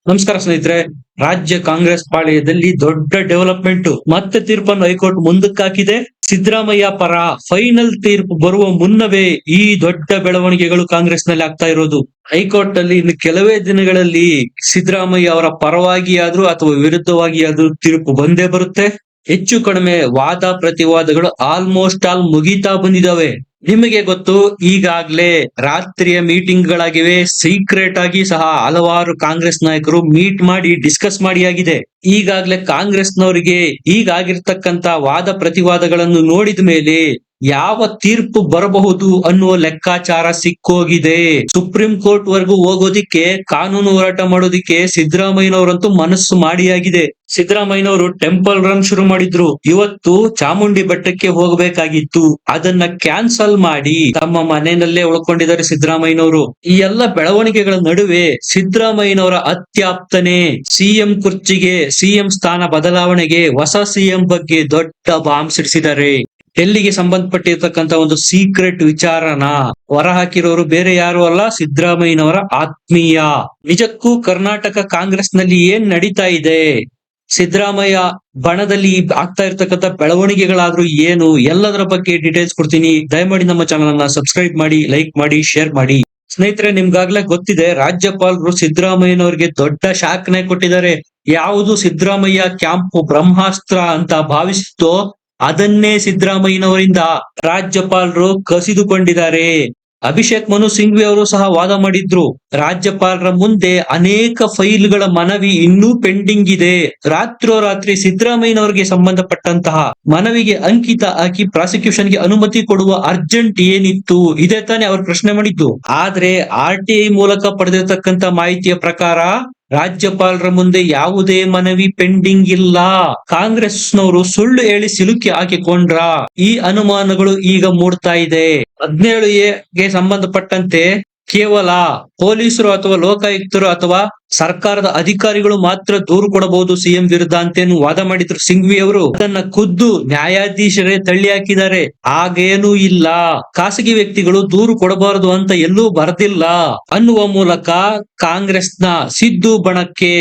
ನಮಸ್ಕಾರ ಸ್ನೇಹಿತರೆ. ರಾಜ್ಯ ಕಾಂಗ್ರೆಸ್ ಪಾಳೆಯದಲ್ಲಿ ದೊಡ್ಡ ಡೆವಲಪ್ಮೆಂಟ್. ಮತ್ತೆ ತೀರ್ಪನ್ನು ಹೈಕೋರ್ಟ್ ಮುಂದಕ್ಕೆ ಹಾಕಿದೆ. ಸಿದ್ದರಾಮಯ್ಯ ಪರ ಫೈನಲ್ ತೀರ್ಪು ಬರುವ ಮುನ್ನವೇ ಈ ದೊಡ್ಡ ಬೆಳವಣಿಗೆಗಳು ಕಾಂಗ್ರೆಸ್ ನಲ್ಲಿ ಆಗ್ತಾ ಇರೋದು. ಹೈಕೋರ್ಟ್ ಅಲ್ಲಿ ಇನ್ನು ಕೆಲವೇ ದಿನಗಳಲ್ಲಿ ಸಿದ್ದರಾಮಯ್ಯ ಅವರ ಪರವಾಗಿ ಆದ್ರೂ ಅಥವಾ ವಿರುದ್ಧವಾಗಿ ಆದ್ರೂ ತೀರ್ಪು ಬಂದೇ ಬರುತ್ತೆ. ಹೆಚ್ಚು ಕಡಿಮೆ ವಾದ ಪ್ರತಿವಾದಗಳು ಆಲ್ಮೋಸ್ಟ್ ಆಲ್ ಮುಗಿತಾ ಬಂದಿದಾವೆ. ನಿಮಗೆ ಗೊತ್ತು, ಈಗಾಗ್ಲೇ ರಾತ್ರಿಯ ಮೀಟಿಂಗ್ ಗಳಾಗಿವೆ. ಸೀಕ್ರೆಟ್ ಆಗಿ ಸಹ ಹಲವಾರು ಕಾಂಗ್ರೆಸ್ ನಾಯಕರು ಮೀಟ್ ಮಾಡಿ ಡಿಸ್ಕಸ್ ಮಾಡಿ ಆಗಿದೆ. ಈಗಾಗ್ಲೇ ಕಾಂಗ್ರೆಸ್ನವರಿಗೆ ಈಗಾಗಿರ್ತಕ್ಕಂತ ವಾದ ಪ್ರತಿವಾದಗಳನ್ನು ನೋಡಿದ ಮೇಲೆ ಯಾವ ತೀರ್ಪು ಬರಬಹುದು ಅನ್ನುವ ಲೆಕ್ಕಾಚಾರ ಸಿಕ್ಕೋಗಿದೆ. ಸುಪ್ರೀಂ ಕೋರ್ಟ್ ವರೆಗೂ ಹೋಗೋದಿಕ್ಕೆ, ಕಾನೂನು ಹೋರಾಟ ಮಾಡೋದಿಕ್ಕೆ ಸಿದ್ದರಾಮಯ್ಯನವರಂತೂ ಮನಸ್ಸು ಮಾಡಿಯಾಗಿದೆ. ಸಿದ್ದರಾಮಯ್ಯನವರು ಟೆಂಪಲ್ ರನ್ ಶುರು ಮಾಡಿದ್ರು. ಇವತ್ತು ಚಾಮುಂಡಿ ಬೆಟ್ಟಕ್ಕೆ ಹೋಗಬೇಕಾಗಿತ್ತು, ಅದನ್ನ ಕ್ಯಾನ್ಸಲ್ ಮಾಡಿ ತಮ್ಮ ಮನೆಯಲ್ಲೇ ಉಳ್ಕೊಂಡಿದ್ದಾರೆ ಸಿದ್ದರಾಮಯ್ಯನವರು. ಈ ಎಲ್ಲ ಬೆಳವಣಿಗೆಗಳ ನಡುವೆ ಸಿದ್ದರಾಮಯ್ಯನವರ ಅತ್ಯಾಪ್ತನೇ ಸಿಎಂ ಕುರ್ಚಿಗೆ, ಸಿಎಂ ಸ್ಥಾನ ಬದಲಾವಣೆಗೆ ಹೊಸ ಸಿಎಂ ಬಗ್ಗೆ ದೊಡ್ಡ ಬಾಂಬ್ ಸಿಡಿಸಿದ್ದಾರೆ. ಡೆಲ್ಲಿಗೆ ಸಂಬಂಧಪಟ್ಟಿರ್ತಕ್ಕಂತ ಒಂದು ಸೀಕ್ರೆಟ್ ವಿಚಾರನ ಹೊರಹಾಕಿರೋರು ಬೇರೆ ಯಾರು ಅಲ್ಲ, ಸಿದ್ದರಾಮಯ್ಯನವರ ಆತ್ಮೀಯ. ನಿಜಕ್ಕೂ ಕರ್ನಾಟಕ ಕಾಂಗ್ರೆಸ್ ನಲ್ಲಿ ಏನ್ ನಡೀತಾ ಇದೆ, ಸಿದ್ದರಾಮಯ್ಯ ಬಣದಲ್ಲಿ ಆಗ್ತಾ ಇರ್ತಕ್ಕಂಥ ಬೆಳವಣಿಗೆಗಳಾದ್ರೂ ಏನು, ಎಲ್ಲದರ ಬಗ್ಗೆ ಡೀಟೇಲ್ಸ್ ಕೊಡ್ತೀನಿ. ದಯಮಾಡಿ ನಮ್ಮ ಚಾನಲ್ ಅನ್ನ ಸಬ್ಸ್ಕ್ರೈಬ್ ಮಾಡಿ, ಲೈಕ್ ಮಾಡಿ, ಶೇರ್ ಮಾಡಿ. ಸ್ನೇಹಿತರೆ, ನಿಮ್ಗಾಗ್ಲೇ ಗೊತ್ತಿದೆ, ರಾಜ್ಯಪಾಲರು ಸಿದ್ದರಾಮಯ್ಯನವರಿಗೆ ದೊಡ್ಡ ಶಾಕ್ನೆ ಕೊಟ್ಟಿದ್ದಾರೆ. ಯಾವುದು ಸಿದ್ದರಾಮಯ್ಯ ಕ್ಯಾಂಪ್ ಬ್ರಹ್ಮಾಸ್ತ್ರ ಅಂತ ಭಾವಿಸಿತ್ತೋ ಅದನ್ನೇ ಸಿದ್ದರಾಮಯ್ಯನವರಿಂದ ರಾಜ್ಯಪಾಲರು ಕಸಿದುಕೊಂಡಿದ್ದಾರೆ. ಅಭಿಷೇಕ್ ಮನು ಸಿಂಘ್ವಿ ಅವರು ಸಹ ವಾದ ಮಾಡಿದ್ರು, ರಾಜ್ಯಪಾಲರ ಮುಂದೆ ಅನೇಕ ಫೈಲ್ಗಳ ಮನವಿ ಇನ್ನೂ ಪೆಂಡಿಂಗ್ ಇದೆ. ರಾತ್ರೋರಾತ್ರಿ ಸಿದ್ದರಾಮಯ್ಯನವರಿಗೆ ಸಂಬಂಧಪಟ್ಟಂತಹ ಮನವಿಗೆ ಅಂಕಿತ ಹಾಕಿ ಪ್ರಾಸಿಕ್ಯೂಷನ್ಗೆ ಅನುಮತಿ ಕೊಡುವ ಅರ್ಜೆಂಟ್ ಏನಿತ್ತು, ಇದೇ ತಾನೇ ಅವರು ಪ್ರಶ್ನೆ ಮಾಡಿದ್ದು. ಆದ್ರೆ RTI ಮೂಲಕ ಪಡೆದಿರತಕ್ಕಂತ ಮಾಹಿತಿಯ ಪ್ರಕಾರ ರಾಜ್ಯಪಾಲರ ಮುಂದೆ ಯಾವುದೇ ಮನವಿ ಪೆಂಡಿಂಗ್ ಇಲ್ಲ. ಕಾಂಗ್ರೆಸ್ನವರು ಸುಳ್ಳು ಹೇಳಿ ಸಿಲುಕಿ ಹಾಕಿಕೊಂಡ್ರ, ಈ ಅನುಮಾನಗಳು ಈಗ ಮೂಡ್ತಾ ಇದೆ. 17A ಸಂಬಂಧಪಟ್ಟಂತೆ ಕೇವಲ ಪೊಲೀಸರು ಅಥವಾ ಲೋಕಾಯುಕ್ತರು ಅಥವಾ ಸರ್ಕಾರದ ಅಧಿಕಾರಿಗಳು ಮಾತ್ರ ದೂರು ಕೊಡಬಹುದು ಸಿಎಂ ವಿರುದ್ಧ ಅಂತೇನು ವಾದ ಮಾಡಿದ್ರು ಸಿಂಘ್ವಿ ಅವರು. ಅದನ್ನ ಖುದ್ದು ನ್ಯಾಯಾಧೀಶರೇ ತಳ್ಳಿ ಹಾಕಿದ್ದಾರೆ. ಹಾಗೇನೂ ಇಲ್ಲ, ಖಾಸಗಿ ವ್ಯಕ್ತಿಗಳು ದೂರು ಕೊಡಬಾರದು ಅಂತ ಎಲ್ಲೂ ಬರೆದಿಲ್ಲ ಅನ್ನುವ ಮೂಲಕ ಕಾಂಗ್ರೆಸ್ನ ಸಿದ್ದು ಬಣಕ್ಕೆ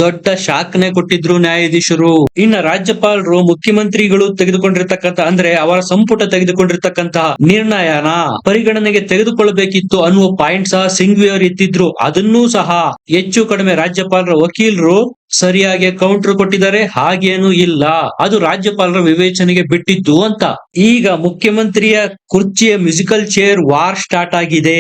ದೊಡ್ಡ ಶಾಕ್ನೆ ಕೊಟ್ಟಿದ್ರು ನ್ಯಾಯಾಧೀಶರು. ಇನ್ನ ರಾಜ್ಯಪಾಲರು ಮುಖ್ಯಮಂತ್ರಿಗಳು ತೆಗೆದುಕೊಂಡಿರ್ತಕ್ಕಂಥ, ಅಂದ್ರೆ ಅವರ ಸಂಪುಟ ತೆಗೆದುಕೊಂಡಿರ್ತಕ್ಕಂತಹ ನಿರ್ಣಯನ ಪರಿಗಣನೆಗೆ ತೆಗೆದುಕೊಳ್ಳಬೇಕಿತ್ತು ಅನ್ನುವ ಪಾಯಿಂಟ್ ಸಹ ಸಿಂಘ್ವಿ ಅವರು ಎತ್ತಿದ್ರು. ಅದನ್ನೂ ಸಹ ಹೆಚ್ಚು ಕಡಿಮೆ ರಾಜ್ಯಪಾಲರ ವಕೀಲರು ಸರಿಯಾಗಿ ಕೌಂಟರ್ ಕೊಟ್ಟಿದ್ದಾರೆ. ಹಾಗೇನೂ ಇಲ್ಲ, ಅದು ರಾಜ್ಯಪಾಲರ ವಿವೇಚನೆಗೆ ಬಿಟ್ಟಿದ್ದು ಅಂತ. ಈಗ ಮುಖ್ಯಮಂತ್ರಿಯ ಕುರ್ಚಿಯ ಮ್ಯೂಸಿಕಲ್ ಚೇರ್ ವಾರ್ ಸ್ಟಾರ್ಟ್ ಆಗಿದೆ.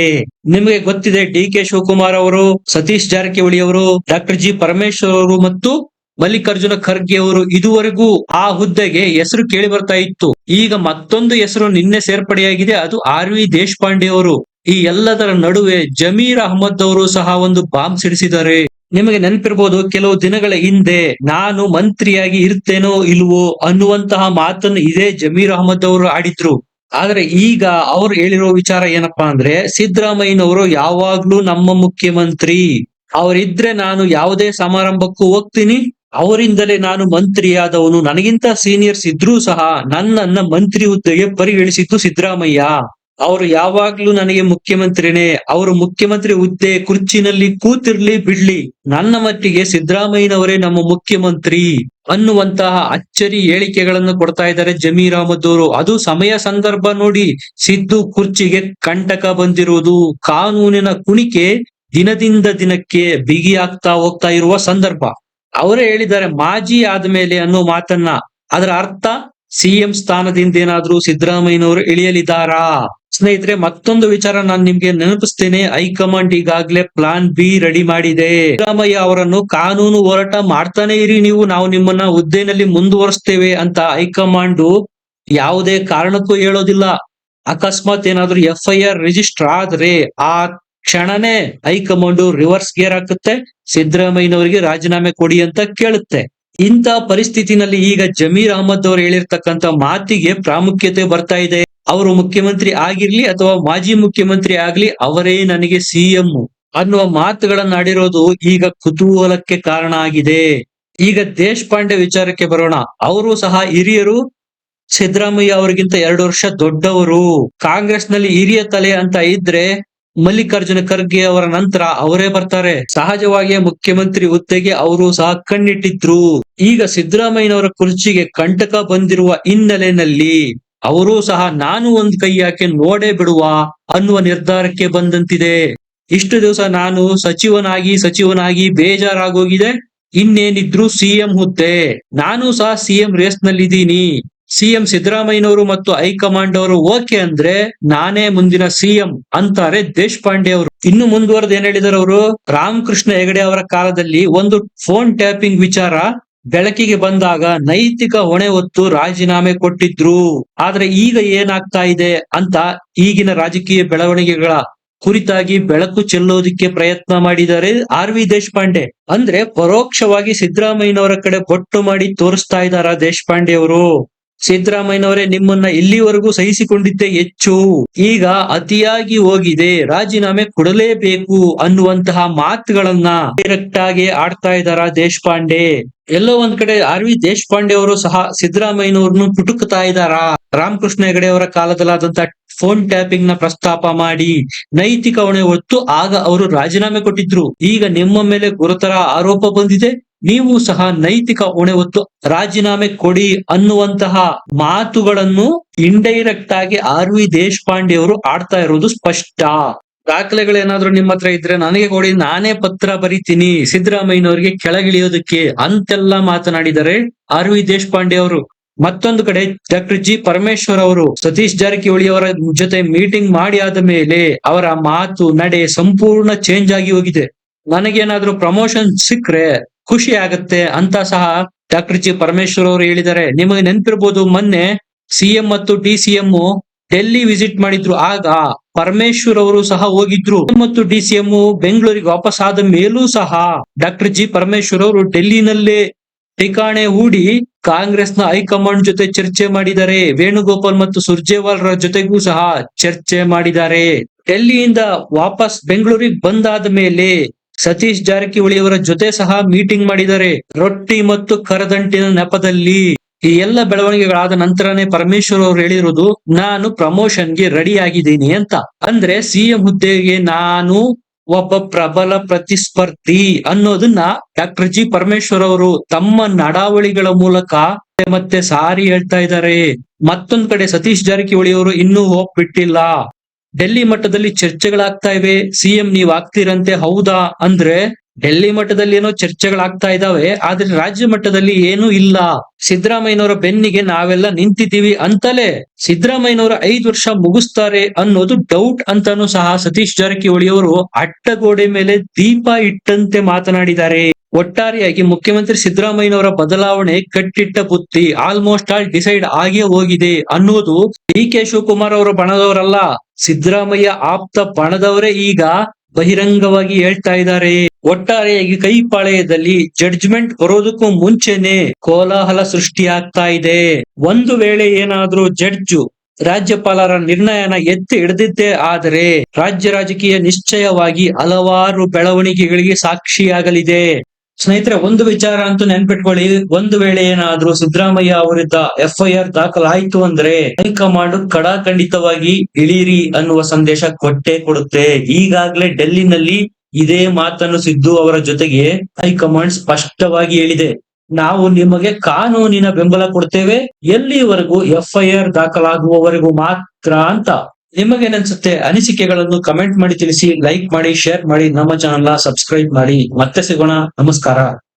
ನಿಮಗೆ ಗೊತ್ತಿದೆ, DK ಶಿವಕುಮಾರ್ ಅವರು, ಸತೀಶ್ ಜಾರಕಿಹೊಳಿ ಅವರು, ಡಾಕ್ಟರ್ G ಪರಮೇಶ್ವರ್ ಅವರು ಮತ್ತು ಮಲ್ಲಿಕಾರ್ಜುನ ಖರ್ಗೆ ಅವರು ಇದುವರೆಗೂ ಆ ಹುದ್ದೆಗೆ ಹೆಸರು ಕೇಳಿ ಬರ್ತಾ ಇತ್ತು. ಈಗ ಮತ್ತೊಂದು ಹೆಸರು ನಿನ್ನೆ ಸೇರ್ಪಡೆಯಾಗಿದೆ, ಅದು RV ದೇಶಪಾಂಡೆ ಅವರು. ಈ ಎಲ್ಲದರ ನಡುವೆ ಜಮೀರ್ ಅಹಮದ್ ಅವರು ಸಹ ಒಂದು ಬಾಂಬ್ ಸಿಡಿಸಿದ್ದಾರೆ. ನಿಮಗೆ ನೆನಪಿರ್ಬೋದು, ಕೆಲವು ದಿನಗಳ ಹಿಂದೆ ನಾನು ಮಂತ್ರಿಯಾಗಿ ಇರ್ತೇನೋ ಇಲ್ವೋ ಅನ್ನುವಂತಹ ಮಾತನ್ನು ಇದೇ ಜಮೀರ್ ಅಹಮದ್ ಅವರು ಆಡಿದ್ರು. ಆದ್ರೆ ಈಗ ಅವ್ರು ಹೇಳಿರೋ ವಿಚಾರ ಏನಪ್ಪಾ ಅಂದ್ರೆ, ಸಿದ್ದರಾಮಯ್ಯನವರು ಯಾವಾಗ್ಲೂ ನಮ್ಮ ಮುಖ್ಯಮಂತ್ರಿ, ಅವರಿದ್ರೆ ನಾನು ಯಾವುದೇ ಸಮಾರಂಭಕ್ಕೂ ಹೋಗ್ತೀನಿ, ಅವರಿಂದಲೇ ನಾನು ಮಂತ್ರಿಯಾದವನು, ನನಗಿಂತ ಸೀನಿಯರ್ಸ್ ಇದ್ರೂ ಸಹ ನನ್ನನ್ನ ಮಂತ್ರಿ ಹುದ್ದೆಗೆ ಪರಿಗಣಿಸಿದ್ದು ಸಿದ್ದರಾಮಯ್ಯ. ಅವರು ಯಾವಾಗ್ಲೂ ನನಗೆ ಮುಖ್ಯಮಂತ್ರಿನೇ, ಅವರು ಮುಖ್ಯಮಂತ್ರಿ ಹುದ್ದೆ ಕುರ್ಚಿನಲ್ಲಿ ಕೂತಿರ್ಲಿ ಬಿಡ್ಲಿ, ನನ್ನ ಮಟ್ಟಿಗೆ ಸಿದ್ದರಾಮಯ್ಯನವರೇ ನಮ್ಮ ಮುಖ್ಯಮಂತ್ರಿ ಅನ್ನುವಂತಹ ಅಚ್ಚರಿ ಹೇಳಿಕೆಗಳನ್ನು ಕೊಡ್ತಾ ಇದ್ದಾರೆ ಜಮೀರ್ ಅಹಮದ್ ಅವರು. ಅದು ಸಮಯ ಸಂದರ್ಭ ನೋಡಿ ಸಿದ್ದು ಕುರ್ಚಿಗೆ ಕಂಟಕ ಬಂದಿರುವುದು, ಕಾನೂನಿನ ಕುಣಿಕೆ ದಿನದಿಂದ ದಿನಕ್ಕೆ ಬಿಗಿಯಾಗ್ತಾ ಹೋಗ್ತಾ ಇರುವ ಸಂದರ್ಭ. ಅವರೇ ಹೇಳಿದ್ದಾರೆ ಮಾಜಿ ಆದ್ಮೇಲೆ ಅನ್ನೋ ಮಾತನ್ನ. ಅದರ ಅರ್ಥ ಸಿಎಂ ಸ್ಥಾನದಿಂದ ಏನಾದ್ರೂ ಸಿದ್ದರಾಮಯ್ಯನವರು ಇಳಿಯಲಿದ್ದಾರಾ? ಸ್ನೇಹಿತರೆ, ಮತ್ತೊಂದು ವಿಚಾರ ನಾನು ನಿಮ್ಗೆ ನೆನಪಿಸ್ತೇನೆ. ಹೈಕಮಾಂಡ್ ಈಗಾಗ್ಲೇ ಪ್ಲಾನ್ B ರೆಡಿ ಮಾಡಿದೆ. ಸಿದ್ದರಾಮಯ್ಯ ಅವರನ್ನು ಕಾನೂನು ಹೋರಾಟ ಮಾಡ್ತಾನೆ ಇರಿ ನೀವು, ನಾವು ನಿಮ್ಮನ್ನ ಹುದ್ದೆನಲ್ಲಿ ಮುಂದುವರಿಸ್ತೇವೆ ಅಂತ ಹೈಕಮಾಂಡ್ ಯಾವುದೇ ಕಾರಣಕ್ಕೂ ಹೇಳೋದಿಲ್ಲ. ಅಕಸ್ಮಾತ್ ಏನಾದ್ರೂ FIR ರಿಜಿಸ್ಟರ್ ಆದ್ರೆ ಆ ಕ್ಷಣನೇ ಹೈಕಮಾಂಡ್ ರಿವರ್ಸ್ ಗೇರ್ ಹಾಕುತ್ತೆ, ಸಿದ್ದರಾಮಯ್ಯನವರಿಗೆ ರಾಜೀನಾಮೆ ಕೊಡಿ ಅಂತ ಕೇಳುತ್ತೆ. ಇಂಥ ಪರಿಸ್ಥಿತಿನಲ್ಲಿ ಈಗ ಜಮೀರ್ ಅಹಮದ್ ಅವರು ಹೇಳಿರ್ತಕ್ಕಂಥ ಮಾತಿಗೆ ಪ್ರಾಮುಖ್ಯತೆ ಬರ್ತಾ ಇದೆ. ಅವರು ಮುಖ್ಯಮಂತ್ರಿ ಆಗಿರ್ಲಿ ಅಥವಾ ಮಾಜಿ ಮುಖ್ಯಮಂತ್ರಿ ಆಗ್ಲಿ, ಅವರೇ ನನಗೆ ಸಿಎಂ ಅನ್ನುವ ಮಾತುಗಳನ್ನ ಆಡಿರೋದು ಈಗ ಕುತೂಹಲಕ್ಕೆ ಕಾರಣ ಆಗಿದೆ. ಈಗ ದೇಶಪಾಂಡೆ ವಿಚಾರಕ್ಕೆ ಬರೋಣ. ಅವರು ಸಹ ಹಿರಿಯರು, ಸಿದ್ದರಾಮಯ್ಯ ಅವರಿಗಿಂತ 2 ವರ್ಷ ದೊಡ್ಡವರು. ಕಾಂಗ್ರೆಸ್ ನಲ್ಲಿ ಹಿರಿಯ ತಲೆ ಅಂತ ಇದ್ರೆ ಮಲ್ಲಿಕಾರ್ಜುನ ಖರ್ಗೆ ಅವರ ನಂತರ ಅವರೇ ಬರ್ತಾರೆ. ಸಹಜವಾಗಿಯೇ ಮುಖ್ಯಮಂತ್ರಿ ಹುದ್ದೆಗೆ ಅವರು ಸಹ ಕಣ್ಣಿಟ್ಟಿದ್ರು. ಈಗ ಸಿದ್ದರಾಮಯ್ಯನವರ ಕುರ್ಚಿಗೆ ಕಂಟಕ ಬಂದಿರುವ ಹಿನ್ನೆಲೆಯಲ್ಲಿ ಅವರೂ ಸಹ ನಾನು ಒಂದ್ ಕೈ ಯಾಕೆ ನೋಡೇ ಬಿಡುವ ಅನ್ನುವ ನಿರ್ಧಾರಕ್ಕೆ ಬಂದಂತಿದೆ. ಇಷ್ಟು ದಿವಸ ನಾನು ಸಚಿವನಾಗಿ ಬೇಜಾರಾಗೋಗಿದೆ. ಇನ್ನೇನಿದ್ರು ಸಿಎಂ ಹುದ್ದೆ, ನಾನು ಸಹ ಸಿಎಂ ರೇಸ್ ನಲ್ಲಿದ್ದೀನಿ. ಸಿಎಂ ಸಿದ್ದರಾಮಯ್ಯನವರು ಮತ್ತು ಹೈಕಮಾಂಡ್ ಅವರು ಓಕೆ ಅಂದ್ರೆ ನಾನೇ ಮುಂದಿನ ಸಿಎಂ ಅಂತಾರೆ ದೇಶಪಾಂಡೆ ಅವರು. ಇನ್ನು ಮುಂದುವರೆದು ಏನ್ ಹೇಳಿದಾರೆ ಅವರು, ರಾಮಕೃಷ್ಣ ಹೆಗಡೆ ಅವರ ಕಾಲದಲ್ಲಿ ಒಂದು ಫೋನ್ ಟ್ಯಾಪಿಂಗ್ ವಿಚಾರ ಬೆಳಕಿಗೆ ಬಂದಾಗ ನೈತಿಕ ಹೊಣೆ ಹೊತ್ತು ರಾಜೀನಾಮೆ ಕೊಟ್ಟಿದ್ರು. ಆದ್ರೆ ಈಗ ಏನಾಗ್ತಾ ಇದೆ ಅಂತ ಈಗಿನ ರಾಜಕೀಯ ಬೆಳವಣಿಗೆಗಳ ಕುರಿತಾಗಿ ಬೆಳಕು ಚೆಲ್ಲೋದಿಕ್ಕೆ ಪ್ರಯತ್ನ ಮಾಡಿದ್ದಾರೆ ಆರ್.ವಿ. ದೇಶಪಾಂಡೆ. ಅಂದ್ರೆ ಪರೋಕ್ಷವಾಗಿ ಸಿದ್ದರಾಮಯ್ಯನವರ ಕಡೆ ಬೊಟ್ಟು ಮಾಡಿ ತೋರಿಸ್ತಾ ಇದ್ದಾರ ದೇಶಪಾಂಡೆ ಅವರು. ಸಿದ್ದರಾಮಯ್ಯನವರೇ, ನಿಮ್ಮನ್ನ ಇಲ್ಲಿವರೆಗೂ ಸಹಿಸಿಕೊಂಡಿದ್ದೇ ಹೆಚ್ಚು, ಈಗ ಅತಿಯಾಗಿ ಹೋಗಿದೆ, ರಾಜೀನಾಮೆ ಕೊಡಲೇಬೇಕು ಅನ್ನುವಂತಹ ಮಾತುಗಳನ್ನ ಡೈರೆಕ್ಟ್ ಆಗಿ ಆಡ್ತಾ ಇದ್ದಾರ ದೇಶಪಾಂಡೆ. ಎಲ್ಲೋ ಒಂದ್ ಕಡೆ ಆರ್.ವಿ. ದೇಶಪಾಂಡೆ ಅವರು ಸಹ ಸಿದ್ದರಾಮಯ್ಯನವ್ರನ್ನು ಪುಟುಕ್ತಾ ಇದ್ದಾರ. ರಾಮಕೃಷ್ಣ ಹೆಗಡೆ ಅವರ ಕಾಲದಲ್ಲಾದಂತ ಫೋನ್ ಟ್ಯಾಪಿಂಗ್ ನ ಪ್ರಸ್ತಾಪ ಮಾಡಿ ನೈತಿಕ ಹೊಣೆ ಹೊತ್ತು ಆಗ ಅವರು ರಾಜೀನಾಮೆ ಕೊಟ್ಟಿದ್ರು. ಈಗ ನಿಮ್ಮ ಮೇಲೆ ಗುರುತರ ಆರೋಪ ಬಂದಿದೆ, ನೀವು ಸಹ ನೈತಿಕ ಹೊಣೆ ಹೊತ್ತು ರಾಜೀನಾಮೆ ಕೊಡಿ ಅನ್ನುವಂತಹ ಮಾತುಗಳನ್ನು ಇಂಡೈರೆಕ್ಟ್ ಆಗಿ ಆರ್.ವಿ. ದೇಶಪಾಂಡೆ ಅವರು ಆಡ್ತಾ ಇರೋದು ಸ್ಪಷ್ಟ. ದಾಖಲೆಗಳೇನಾದ್ರೂ ನಿಮ್ಮ ಹತ್ರ ಇದ್ರೆ ನನಗೆ ಕೊಡಿ, ನಾನೇ ಪತ್ರ ಬರಿತೀನಿ ಸಿದ್ದರಾಮಯ್ಯನವರಿಗೆ ಕೆಳಗಿಳಿಯೋದಕ್ಕೆ ಅಂತೆಲ್ಲ ಮಾತನಾಡಿದರೆ ಆರ್.ವಿ. ದೇಶಪಾಂಡೆ ಅವರು. ಮತ್ತೊಂದು ಕಡೆ ಡಾಕ್ಟರ್ ಜಿ ಪರಮೇಶ್ವರ್ ಅವರು ಸತೀಶ್ ಜಾರಕಿಹೊಳಿ ಅವರ ಜೊತೆ ಮೀಟಿಂಗ್ ಮಾಡಿ ಆದ ಮೇಲೆ ಅವರ ಮಾತು ನಡೆ ಸಂಪೂರ್ಣ ಚೇಂಜ್ ಆಗಿ ಹೋಗಿದೆ. ನನಗೇನಾದ್ರೂ ಪ್ರಮೋಷನ್ ಸಿಕ್ಕ್ರೆ ಖುಷಿ ಆಗತ್ತೆ ಅಂತ ಸಹ ಡಾಕ್ಟರ್ ಜಿ ಪರಮೇಶ್ವರ್ ಅವರು ಹೇಳಿದ್ದಾರೆ. ನಿಮಗೆ ನೆನಪಿರ್ಬೋದು, ಮೊನ್ನೆ ಸಿಎಂ ಮತ್ತು ಡಿಸಿಎಂ ಡೆಲ್ಲಿ ವಿಸಿಟ್ ಮಾಡಿದ್ರು. ಆಗ ಪರಮೇಶ್ವರ್ ಅವರು ಸಹ ಹೋಗಿದ್ರು ಮತ್ತು ಡಿಸಿಎಂ ಬೆಂಗಳೂರಿಗೆ ವಾಪಸ್ ಆದ ಮೇಲೂ ಸಹ ಡಾಕ್ಟರ್ ಜಿ ಪರಮೇಶ್ವರ್ ಅವರು ಡೆಲ್ಲಿನಲ್ಲೇ ಠಿಕಾಣೆ ಹೂಡಿ ಕಾಂಗ್ರೆಸ್ನ ಹೈಕಮಾಂಡ್ ಜೊತೆ ಚರ್ಚೆ ಮಾಡಿದ್ದಾರೆ. ವೇಣುಗೋಪಾಲ್ ಮತ್ತು ಸುರ್ಜೇವಾಲ್ರ ಜೊತೆಗೂ ಸಹ ಚರ್ಚೆ ಮಾಡಿದ್ದಾರೆ. ಡೆಲ್ಲಿಯಿಂದ ವಾಪಸ್ ಬೆಂಗಳೂರಿಗೆ ಬಂದಾದ ಮೇಲೆ ಸತೀಶ್ ಜಾರಕಿಹೊಳಿ ಅವರ ಜೊತೆ ಸಹ ಮೀಟಿಂಗ್ ಮಾಡಿದ್ದಾರೆ. ರೊಟ್ಟಿ ಮತ್ತು ಕರದಂಟಿನ ನೆಪದಲ್ಲಿ ಈ ಎಲ್ಲ ಬೆಳವಣಿಗೆಗಳಾದ ನಂತರನೇ ಪರಮೇಶ್ವರ್ ಅವರು ಹೇಳಿರೋದು, ನಾನು ಪ್ರಮೋಷನ್ಗೆ ರೆಡಿ ಆಗಿದ್ದೀನಿ ಅಂತ. ಅಂದ್ರೆ ಸಿಎಂ ಹುದ್ದೆಗೆ ನಾನು ಒಬ್ಬ ಪ್ರಬಲ ಪ್ರತಿಸ್ಪರ್ಧಿ ಅನ್ನೋದನ್ನ ಡಾಕ್ಟರ್ ಜಿ ಪರಮೇಶ್ವರ್ ಅವರು ತಮ್ಮ ನಡಾವಳಿಗಳ ಮೂಲಕ ಮತ್ತೆ ಸಾರಿ ಹೇಳ್ತಾ ಇದ್ದಾರೆ. ಮತ್ತೊಂದ್ ಕಡೆ ಸತೀಶ್ ಜಾರಕಿಹೊಳಿ ಅವರು ಇನ್ನೂ ಹೋಪ್ ಬಿಟ್ಟಿಲ್ಲ. ಡೆಲ್ಲಿ ಮಟ್ಟದಲ್ಲಿ ಚರ್ಚೆಗಳಾಗ್ತಾ ಇವೆ, ಸಿಎಂ ನೀವ್ ಆಗ್ತೀರಂತೆ, ಹೌದಾ ಅಂದ್ರೆ ಡೆಲ್ಲಿ ಮಟ್ಟದಲ್ಲಿ ಏನೋ ಚರ್ಚೆಗಳಾಗ್ತಾ ಇದಾವೆ, ಆದ್ರೆ ರಾಜ್ಯ ಮಟ್ಟದಲ್ಲಿ ಏನೂ ಇಲ್ಲ. ಸಿದ್ದರಾಮಯ್ಯನವರ ಬೆನ್ನಿಗೆ ನಾವೆಲ್ಲ ನಿಂತಿದ್ದೀವಿ ಅಂತಲೇ ಸಿದ್ದರಾಮಯ್ಯನವರ 5 ವರ್ಷ ಮುಗಿಸ್ತಾರೆ ಅನ್ನೋದು ಡೌಟ್ ಅಂತಾನೂ ಸಹ ಸತೀಶ್ ಜಾರಕಿಹೊಳಿ ಅವರು ಅಡ್ಡಗೋಡೆ ಮೇಲೆ ದೀಪ ಇಟ್ಟಂತೆ ಮಾತನಾಡಿದ್ದಾರೆ. ಒಟ್ಟಾರೆಯಾಗಿ ಮುಖ್ಯಮಂತ್ರಿ ಸಿದ್ದರಾಮಯ್ಯನವರ ಬದಲಾವಣೆ ಕಟ್ಟಿಟ್ಟ ಬುತ್ತಿ, ಆಲ್ಮೋಸ್ಟ್ ಆಲ್ ಡಿಸೈಡ್ ಆಗೇ ಹೋಗಿದೆ ಅನ್ನೋದು ಡಿ.ಕೆ. ಶಿವಕುಮಾರ್ ಅವರ ಬಣದವರಲ್ಲ, ಸಿದ್ದರಾಮಯ್ಯ ಆಪ್ತ ಬಣದವರೇ ಈಗ ಬಹಿರಂಗವಾಗಿ ಹೇಳ್ತಾ ಇದ್ದಾರೆ. ಒಟ್ಟಾರೆಯಾಗಿ ಕೈಪಾಳ್ಯದಲ್ಲಿ ಜಡ್ಜ್ಮೆಂಟ್ ಬರೋದಕ್ಕೂ ಮುಂಚೆನೆ ಕೋಲಾಹಲ ಸೃಷ್ಟಿಯಾಗ್ತಾ ಇದೆ. ಒಂದು ವೇಳೆ ಏನಾದ್ರೂ ಜಡ್ಜು ರಾಜ್ಯಪಾಲರ ನಿರ್ಣಯನ ಎತ್ತಿ ಹಿಡಿದಿದ್ದೇ ಆದರೆ ರಾಜ್ಯ ರಾಜಕೀಯ ನಿಶ್ಚಯವಾಗಿ ಹಲವಾರು ಬೆಳವಣಿಗೆಗಳಿಗೆ ಸಾಕ್ಷಿಯಾಗಲಿದೆ. ಸ್ನೇಹಿತರೆ, ಒಂದು ವಿಚಾರ ಅಂತೂ ನೆನ್ಪಿಟ್ಕೊಳ್ಳಿ, ಒಂದು ವೇಳೆ ಏನಾದ್ರೂ ಸಿದ್ದರಾಮಯ್ಯ ಅವರಿದ್ದ FIR ದಾಖಲಾಯ್ತು ಅಂದ್ರೆ ಹೈಕಮಾಂಡ್ ಖಡಾಖಂಡಿತವಾಗಿ ಇಳೀರಿ ಅನ್ನುವ ಸಂದೇಶ ಕೊಟ್ಟೇ ಕೊಡುತ್ತೆ. ಈಗಾಗ್ಲೇ ಡೆಲ್ಲಿನಲ್ಲಿ ಇದೇ ಮಾತನ್ನು ಸಿದ್ದು ಅವರ ಜೊತೆಗೆ ಹೈಕಮಾಂಡ್ ಸ್ಪಷ್ಟವಾಗಿ ಹೇಳಿದೆ, ನಾವು ನಿಮಗೆ ಕಾನೂನಿನ ಬೆಂಬಲ ಕೊಡ್ತೇವೆ, ಎಲ್ಲಿವರೆಗೂ FIR ದಾಖಲಾಗುವವರೆಗೂ ಮಾತ್ರ ಅಂತ. ನಿಮಗೇನನ್ಸುತ್ತೆ? ಅನಿಸಿಕೆಗಳನ್ನು ಕಮೆಂಟ್ ಮಾಡಿ ತಿಳಿಸಿ, ಲೈಕ್ ಮಾಡಿ, ಶೇರ್ ಮಾಡಿ, ನಮ್ಮ ಚಾನೆಲ್ ನ ಸಬ್ಸ್ಕ್ರೈಬ್ ಮಾಡಿ. ಮತ್ತೆ ಸಿಗೋಣ, ನಮಸ್ಕಾರ.